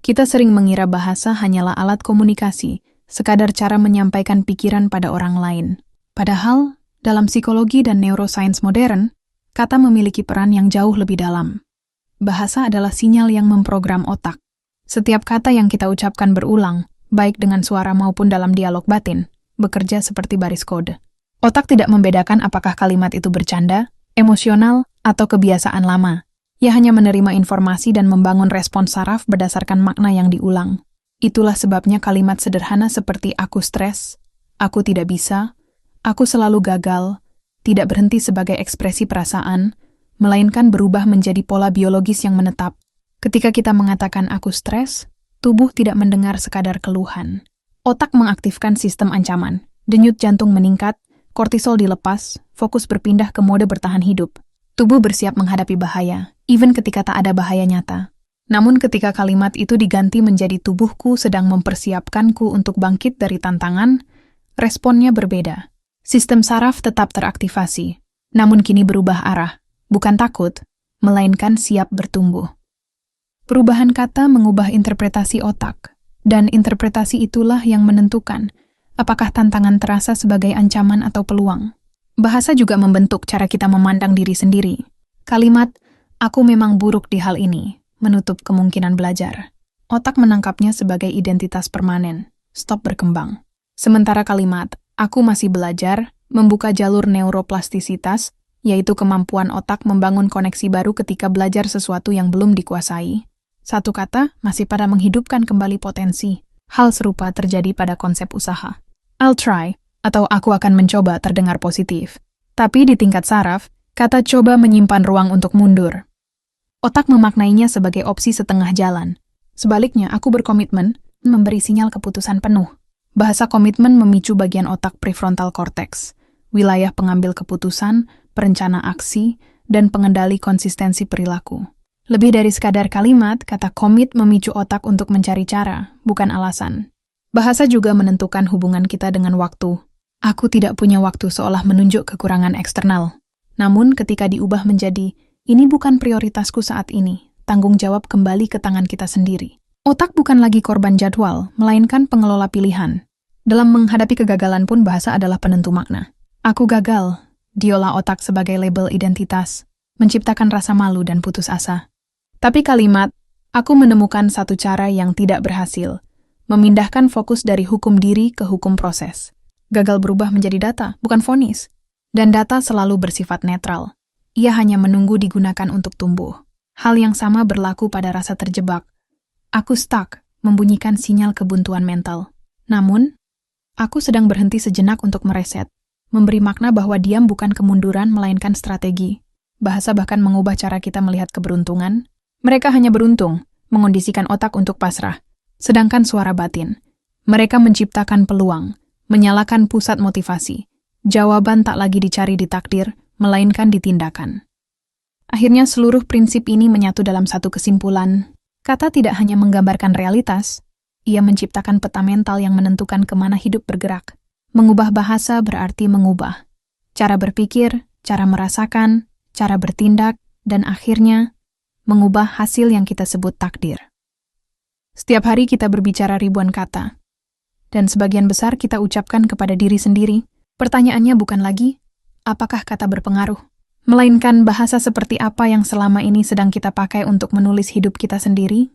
Kita sering mengira bahasa hanyalah alat komunikasi, sekadar cara menyampaikan pikiran pada orang lain. Padahal, dalam psikologi dan neuroscience modern, kata memiliki peran yang jauh lebih dalam. Bahasa adalah sinyal yang memprogram otak. Setiap kata yang kita ucapkan berulang, baik dengan suara maupun dalam dialog batin, bekerja seperti baris kode. Otak tidak membedakan apakah kalimat itu bercanda, emosional, atau kebiasaan lama. Ia hanya menerima informasi dan membangun respons saraf berdasarkan makna yang diulang. Itulah sebabnya kalimat sederhana seperti aku stres, aku tidak bisa, aku selalu gagal, tidak berhenti sebagai ekspresi perasaan, melainkan berubah menjadi pola biologis yang menetap. Ketika kita mengatakan aku stres, tubuh tidak mendengar sekadar keluhan. Otak mengaktifkan sistem ancaman, denyut jantung meningkat, kortisol dilepas, fokus berpindah ke mode bertahan hidup. Tubuh bersiap menghadapi bahaya, even ketika tak ada bahaya nyata. Namun ketika kalimat itu diganti menjadi tubuhku sedang mempersiapkanku untuk bangkit dari tantangan, responnya berbeda. Sistem saraf tetap teraktivasi, namun kini berubah arah, bukan takut, melainkan siap bertumbuh. Perubahan kata mengubah interpretasi otak, dan interpretasi itulah yang menentukan apakah tantangan terasa sebagai ancaman atau peluang. Bahasa juga membentuk cara kita memandang diri sendiri. Kalimat, aku memang buruk di hal ini, menutup kemungkinan belajar. Otak menangkapnya sebagai identitas permanen, stop berkembang. Sementara kalimat, aku masih belajar, membuka jalur neuroplastisitas, yaitu kemampuan otak membangun koneksi baru ketika belajar sesuatu yang belum dikuasai. Satu kata masih pada menghidupkan kembali potensi. Hal serupa terjadi pada konsep usaha. I'll try, atau aku akan mencoba terdengar positif. Tapi di tingkat saraf, kata coba menyimpan ruang untuk mundur. Otak memaknainya sebagai opsi setengah jalan. Sebaliknya, aku berkomitmen memberi sinyal keputusan penuh. Bahasa komitmen memicu bagian otak prefrontal cortex, wilayah pengambil keputusan, perencana aksi, dan pengendali konsistensi perilaku. Lebih dari sekadar kalimat, kata komit memicu otak untuk mencari cara, bukan alasan. Bahasa juga menentukan hubungan kita dengan waktu. Aku tidak punya waktu seolah menunjuk kekurangan eksternal. Namun ketika diubah menjadi, ini bukan prioritasku saat ini, tanggung jawab kembali ke tangan kita sendiri. Otak bukan lagi korban jadwal, melainkan pengelola pilihan. Dalam menghadapi kegagalan pun bahasa adalah penentu makna. Aku gagal, diolah otak sebagai label identitas, menciptakan rasa malu dan putus asa. Tapi kalimat, aku menemukan satu cara yang tidak berhasil, memindahkan fokus dari hukum diri ke hukum proses. Gagal berubah menjadi data, bukan vonis. Dan data selalu bersifat netral. Ia hanya menunggu digunakan untuk tumbuh. Hal yang sama berlaku pada rasa terjebak. Aku stuck, membunyikan sinyal kebuntuan mental. Namun, aku sedang berhenti sejenak untuk mereset, memberi makna bahwa diam bukan kemunduran melainkan strategi. Bahasa bahkan mengubah cara kita melihat keberuntungan. Mereka hanya beruntung, mengondisikan otak untuk pasrah. Sedangkan suara batin, mereka menciptakan peluang, menyalakan pusat motivasi. Jawaban tak lagi dicari di takdir, melainkan di tindakan. Akhirnya seluruh prinsip ini menyatu dalam satu kesimpulan. Kata tidak hanya menggambarkan realitas, ia menciptakan peta mental yang menentukan kemana hidup bergerak. Mengubah bahasa berarti mengubah cara berpikir, cara merasakan, cara bertindak, dan akhirnya mengubah hasil yang kita sebut takdir. Setiap hari kita berbicara ribuan kata, dan sebagian besar kita ucapkan kepada diri sendiri. Pertanyaannya bukan lagi, apakah kata berpengaruh? Melainkan bahasa seperti apa yang selama ini sedang kita pakai untuk menulis hidup kita sendiri?